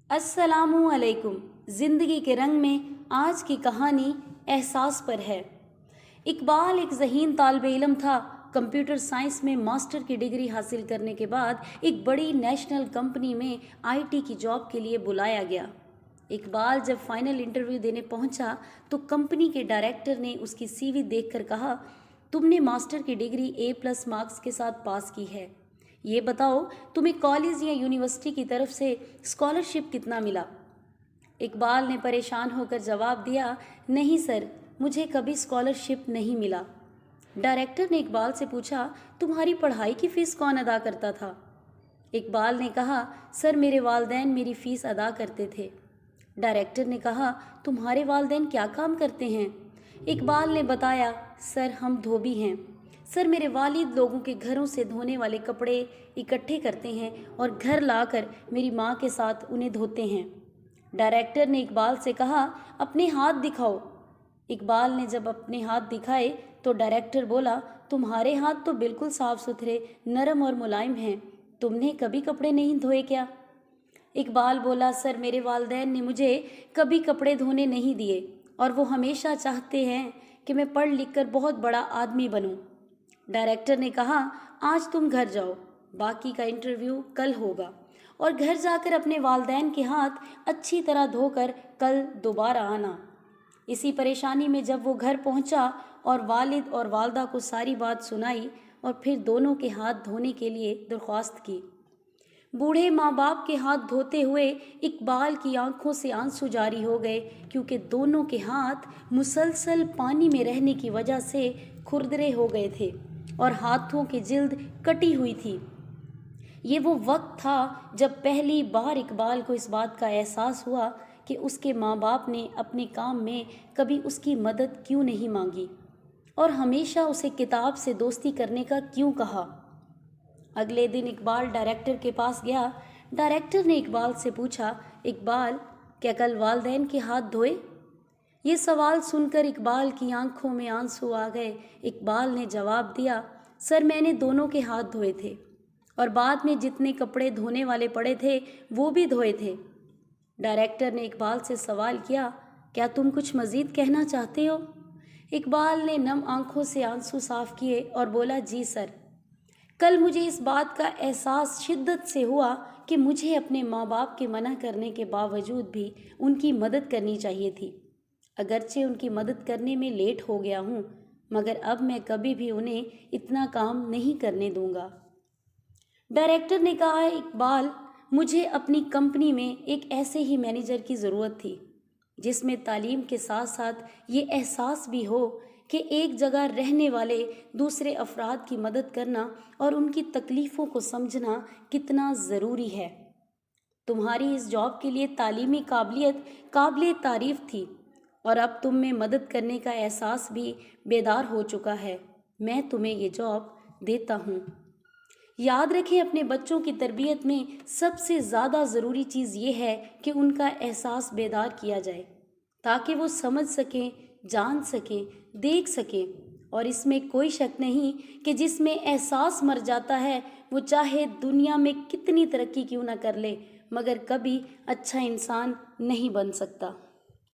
अस्सलामुअलैकुम। ज़िंदगी के रंग में आज की कहानी एहसास पर है। इकबाल एक ज़हीन तालिब इल्म था। कंप्यूटर साइंस में मास्टर की डिग्री हासिल करने के बाद एक बड़ी नेशनल कंपनी में आईटी की जॉब के लिए बुलाया गया। इकबाल जब फाइनल इंटरव्यू देने पहुंचा तो कंपनी के डायरेक्टर ने उसकी सीवी देखकर कहा, तुमने मास्टर की डिग्री A+ मार्क्स के साथ पास की है, ये बताओ तुम्हें कॉलेज या यूनिवर्सिटी की तरफ से स्कॉलरशिप कितना मिला। इकबाल ने परेशान होकर जवाब दिया, नहीं सर, मुझे कभी स्कॉलरशिप नहीं मिला। डायरेक्टर ने इकबाल से पूछा, तुम्हारी पढ़ाई की फ़ीस कौन अदा करता था? इकबाल ने कहा, सर मेरे वालिदैन मेरी फ़ीस अदा करते थे। डायरेक्टर ने कहा, तुम्हारे वालिदैन क्या काम करते हैं? इकबाल ने बताया, सर हम धोबी हैं। सर मेरे वालिद लोगों के घरों से धोने वाले कपड़े इकट्ठे करते हैं और घर लाकर मेरी माँ के साथ उन्हें धोते हैं। डायरेक्टर ने इकबाल से कहा, अपने हाथ दिखाओ। इकबाल ने जब अपने हाथ दिखाए तो डायरेक्टर बोला, तुम्हारे हाथ तो बिल्कुल साफ़ सुथरे, नरम और मुलायम हैं, तुमने कभी कपड़े नहीं धोए क्या? इकबाल बोला, सर मेरे वालिदैन ने मुझे कभी कपड़े धोने नहीं दिए और वो हमेशा चाहते हैं कि मैं पढ़ लिख कर बहुत बड़ा आदमी बनूं। डायरेक्टर ने कहा, आज तुम घर जाओ, बाकी का इंटरव्यू कल होगा और घर जाकर अपने वालिदैन के हाथ अच्छी तरह धोकर कल दोबारा आना। इसी परेशानी में जब वो घर पहुंचा और वालिद और वालदा को सारी बात सुनाई और फिर दोनों के हाथ धोने के लिए दरख्वास्त की। बूढ़े माँ बाप के हाथ धोते हुए इकबाल की आंखों से आंसू जारी हो गए, क्योंकि दोनों के हाथ मुसलसल पानी में रहने की वजह से खुरदरे हो गए थे और हाथों की जिल्द कटी हुई थी। ये वो वक्त था जब पहली बार इकबाल को इस बात का एहसास हुआ कि उसके माँ बाप ने अपने काम में कभी उसकी मदद क्यों नहीं मांगी और हमेशा उसे किताब से दोस्ती करने का क्यों कहा। अगले दिन इकबाल डायरेक्टर के पास गया। डायरेक्टर ने इकबाल से पूछा, इकबाल क्या कल वालिदैन के हाथ धोए? ये सवाल सुनकर इकबाल की आंखों में आंसू आ गए। इकबाल ने जवाब दिया, सर मैंने दोनों के हाथ धोए थे और बाद में जितने कपड़े धोने वाले पड़े थे वो भी धोए थे। डायरेक्टर ने इकबाल से सवाल किया, क्या तुम कुछ मज़ीद कहना चाहते हो? इकबाल ने नम आंखों से आंसू साफ किए और बोला, जी सर, कल मुझे इस बात का एहसास शिद्दत से हुआ कि मुझे अपने माँ बाप के मना करने के बावजूद भी उनकी मदद करनी चाहिए थी। अगरचे उनकी मदद करने में लेट हो गया हूँ, मगर अब मैं कभी भी उन्हें इतना काम नहीं करने दूंगा। डायरेक्टर ने कहा, इकबाल मुझे अपनी कंपनी में एक ऐसे ही मैनेजर की ज़रूरत थी जिसमें तालीम के साथ साथ ये एहसास भी हो कि एक जगह रहने वाले दूसरे अफराद की मदद करना और उनकी तकलीफ़ों को समझना कितना ज़रूरी है। तुम्हारी इस जॉब के लिए तालीमी काबिलियत काबिल तारीफ़ थी और अब तुम में मदद करने का एहसास भी बेदार हो चुका है। मैं तुम्हें ये जॉब देता हूँ। याद रखें, अपने बच्चों की तरबियत में सबसे ज़्यादा ज़रूरी चीज़ ये है कि उनका एहसास बेदार किया जाए ताकि वो समझ सकें, जान सकें, देख सकें। और इसमें कोई शक नहीं कि जिसमें एहसास मर जाता है वो चाहे दुनिया में कितनी तरक्की क्यों ना कर ले, मगर कभी अच्छा इंसान नहीं बन सकता।